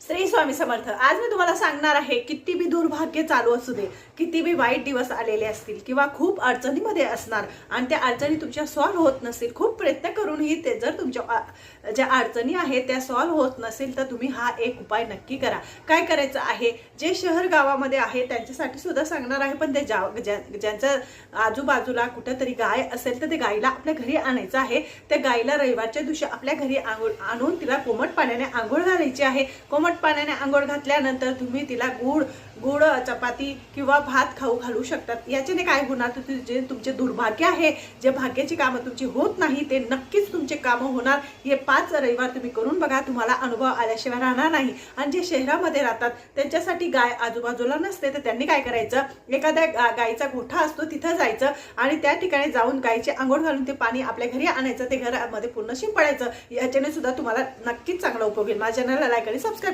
श्री स्वामी समर्थ। आज मी तुम्हाला सांगणार आहे, किती बी दुर्भाग्य चालू असू दे, किती बी वाईट दिवस आलेले असतील किंवा खूप अडचणीमध्ये असणार आणि त्या अडचणी तुमच्या सॉल्व्ह होत नसतील, खूप प्रयत्न करूनही ते जर तुमच्या ज्या अडचणी आहेत त्या सॉल्व्ह होत नसेल, तर तुम्ही हा एक उपाय नक्की करा। काय करायचं आहे, जे शहर गावामध्ये आहे त्यांच्यासाठी सुद्धा सांगणार आहे, पण ते ज्यांच्या आजूबाजूला कुठेतरी गाय असेल तर ते गायीला आपल्या घरी आणायचं आहे। त्या गायीला रविवारच्या दिवशी आपल्या घरी आणून तिला कोमट पाण्याने आंघोळ घालायची आहे। कोमट पाण्याने आंघोळ घातल्यानंतर तुम्ही तिला गुड चपाती किंवा भात खाऊ घालू शकतात। याच्याने काय होणार, तर जे तुमचे दुर्भाग्य आहे, जे भाग्याची कामं तुमची होत नाही ते नक्कीच तुमचे कामं होणार। हे 5 रविवार तुम्ही करून बघा, तुम्हाला अनुभव आल्याशिवाय राहणार नाही। आणि जे शहरामध्ये राहतात त्यांच्यासाठी गाय आजूबाजूला नसते, तर त्यांनी काय करायचं, एखाद्या गायीचा गोठा असतो तिथं जायचं आणि त्या ठिकाणी जाऊन गायीची आंघोळ घालून ते पाणी आपल्या घरी आणायचं, ते घरामध्ये पूर्ण शिंपडायचं। याच्याने सुद्धा तुम्हाला नक्कीच चांगला उपयोग होईल। माझ्या चॅनलला लाईक आणि सबस्क्राईब